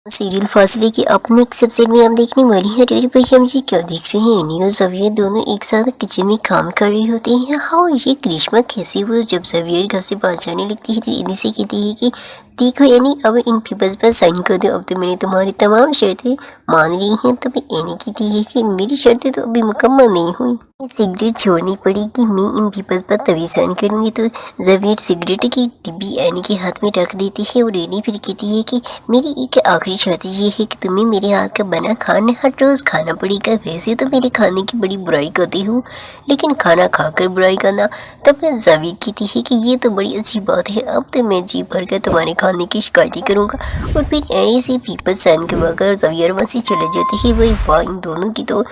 Serial फासले की अपने एक एपिसोड में हम देखने वाली हैं अरे भाई हम ये क्या देख रहे हैं एनी और ज़वियर दोनों एक साथ किचन में काम कर रही होती हैं। हाँ ये करिश्मा कैसी हुई जब ज़वियर घर से बाहर जाने लगती है तो इन्हीं से कहती है कि देखो एनी अब इन पेपर्स पर साइन कर दो, अब तो मैंने तुम्हारी तमाम शर्तें मान ली हैं। तभी एनी कहती है कि मेरी शर्तें तो अभी मुकम्मल नहीं हुई, सिगरेट छोड़नी पड़ेगी, मैं इन पेपर्स पर तभी साइन करूंगी। तो ज़वियर सिगरेट की डिब्बी एनी के हाथ में रख देती है और एनी फिर कहती है कि मेरी एक आखिरी शर्त ये है कि तुम्हें मेरे हाथ का बना खाना हर रोज़ खाना पड़ेगा। वैसे तो मेरे खाने की बड़ी बुराई करती हूँ लेकिन खाना खाकर बुराई करना। तब ज़वियर कहती है कि ये तो बड़ी अच्छी बात है, अब तो मैं जी भर कर तुम्हारे खाने की शिकायतें करूँगा। और फिर एनी से पेपर साइन करवा कर ज़वियर वहाँ से चले जाती है। वही वाह इन दोनों की तो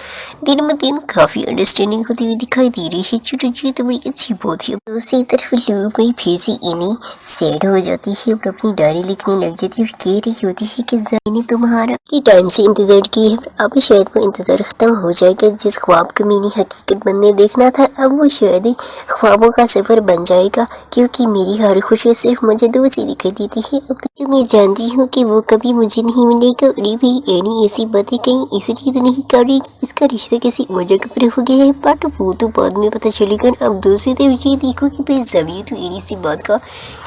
दिन ब दिन काफ़ी अंडरस्टैंडिंग होती हुई दिखाई दे रही है। छोटी तो बड़ी अच्छी बात है। दूसरी तरफ लूप में फिर से एनी सैड हो जाती है और अपनी डायरी लिखने लग जाती है और कह रही होती है कि मैंने तुम्हारा की टाइम से इंतजार किया है, अब शायद वो इंतजार खत्म हो जाएगा। जिस ख्वाब को मैंने हकीकत बनने देखना था अब वो शायद ख्वाबों का सफर बन जाएगा, क्योंकि मेरी हर खुशी सिर्फ मुझे दूर से दिखाई देती है। अब तो मैं जानती हूँ कि वो कभी मुझे नहीं मिलेगा। अरे भाई एनी ऐसी बातें कहीं इसलिए तो नहीं कर रही कि इसका रिश्ता किसी वजह पर हो गया है, बट वो तो बाद में पता चलेगा। अब दूसरी तरफ ये देखो कि भाई ज़वियर तो एनी सी बात का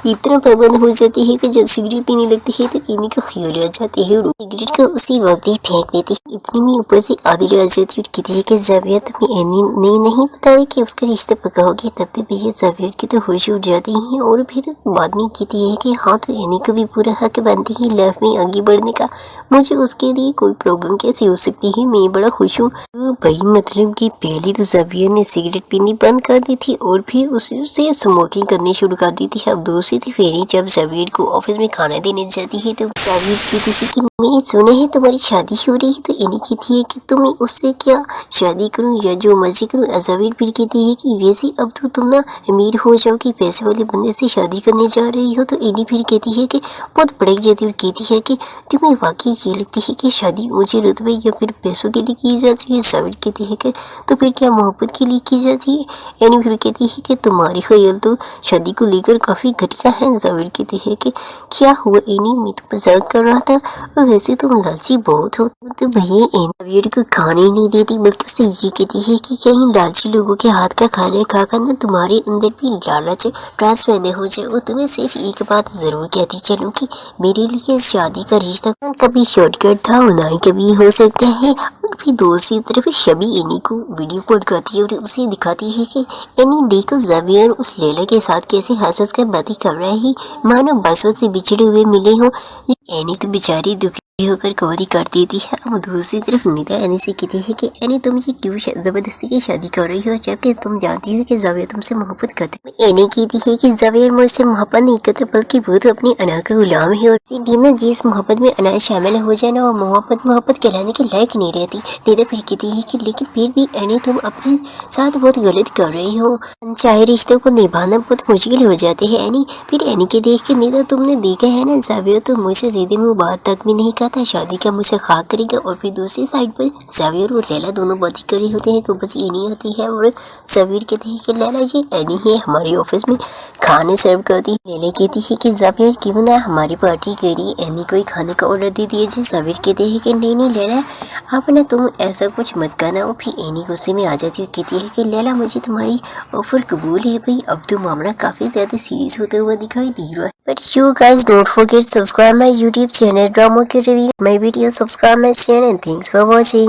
इतना पाबंद हो जाती है कि जब सिगरेट पीने लगती है तो एनी का ख्याल आ जाती है और सिगरेट को उसी वक्त ही फेंक देती है। इतनी में ऊपर से आदिल आ जाती है और कहती है कि ज़वियर तुम्हें एनी ने नहीं बताया कि उसका रिश्ता पक्का हो गया। तब तो भैया ज़वियर की तो होश उड़ जाती है और फिर बाद में कहती है कि हाँ तो एनी को भी पूरा हक बनती है लाइफ में आगे बढ़ने का, मुझे उसके लिए कोई प्रॉब्लम कैसी हो सकती है, मैं बड़ा खुश हूँ। तो भाई मतलब कि पहले तो ज़वियर ने सिगरेट पीनी बंद कर दी थी और फिर उससे स्मोकिंग करनी शुरू कर दी थी। अब दूसरी थी फेरी जब ज़वियर को ऑफिस में खाना देने जाती है तो ज़वियर कहती है कि मैंने सुना है तुम्हारी शादी हो रही है। तो एनी कहती है कि तुम्हें उससे क्या शादी करूं या जो मर्जी करूं। ज़वियर फिर कहती है कि वैसे अब तो तुम ना अमीर हो जाओगी, पैसे वाले बंदे से शादी करने जा रही हो। तो एनी फिर कहती है कि बहुत भड़क जाती है और कहती है कि तुम्हें वाकई ये लगती है कि शादी मुझे रुतबे या फिर पैसों के लिए की जाती है। ज़वियर कहती है कि तो फिर क्या मोहब्बत के लिए की जाती है। एनी फिर कहती है कि तुम्हारी ख्याल तो शादी को लेकर काफ़ी घटिया है। ज़वियर कहती है कि क्या हुआ एनी, मैं तो मजाक कर रहा था और वैसे तुम लालची बहुत हो। तो भैया ज़वियर को खाने नहीं देती बल्कि उससे ये कहती है कि कहीं लालची लोगों के हाथ का खाना खाकर ना तुम्हारे अंदर भी लालच ट्रांसफर न हो जाए। और तुम्हें सिर्फ एक बात जरूर कहती चलूं कि मेरे लिए शादी का रिश्ता कभी शॉर्टकट था और ना ही कभी हो सकता है। और फिर दूसरी तरफ शबी एनी को वीडियो कॉल करती है और उसे दिखाती है कि एनी देखो ज़वियर उस लैला के साथ कैसे हंस कर बातें कर रहे हैं, मानो बरसों से बिछड़े हुए मिले हो। एनी तो बेचारी दुखी होकर कवरी कर देती है। अब दूसरी तरफ निदा एनी से कहती है कि एनी तुम ये क्यों जबरदस्ती की शादी कर रही हो जबकि तुम जानती हो कि ज़वियर तुमसे मोहब्बत करते। एनी कहती है कि ज़वियर मुझसे मोहब्बत नहीं करता बल्कि वो तो अपनी अना का गुलाम है और बिना जिस मोहब्बत में अना शामिल हो जाना वो मोहब्बत कहलाने के लायक नहीं रहती। निदा फिर कहती है कि लेकिन फिर भी एनी तुम अपने साथ बहुत गलत कर रही हो, चाहे रिश्तों को निभाना बहुत मुश्किल हो जाते हैं। एनी फिर एनी के देख के निदा तुमने देखा है ना ज़वियर तो मुझसे सीधे मुँह बात तक भी नहीं था, शादी का मुझसे खाक करेगा। और फिर दूसरी साइड पर ज़वियर और लैला दोनों बातें कर रही होते हैं तो बस एनी आती है और ज़वियर कहते हैं कि लैला ये एनी है हमारे ऑफिस में खाने सर्व करती है। लैला कहती है कि ज़वियर क्यों ना हमारी पार्टी के लिए एनी को खाने का ऑर्डर दे दिया जाए। ज़वियर कहते हैं कि नहीं लैला आप ना तुम ऐसा कुछ मत करना। और फिर एनी गुस्से में आ जाती है और कहती है कि लैला मुझे तुम्हारी ऑफर कबूल है। भाई अब तो मामला काफ़ी ज़्यादा सीरियस होता हुआ दिखाई दे रहा है। But you guys don't forget subscribe my YouTube channel drama के review my video, subscribe my channel and thanks for watching.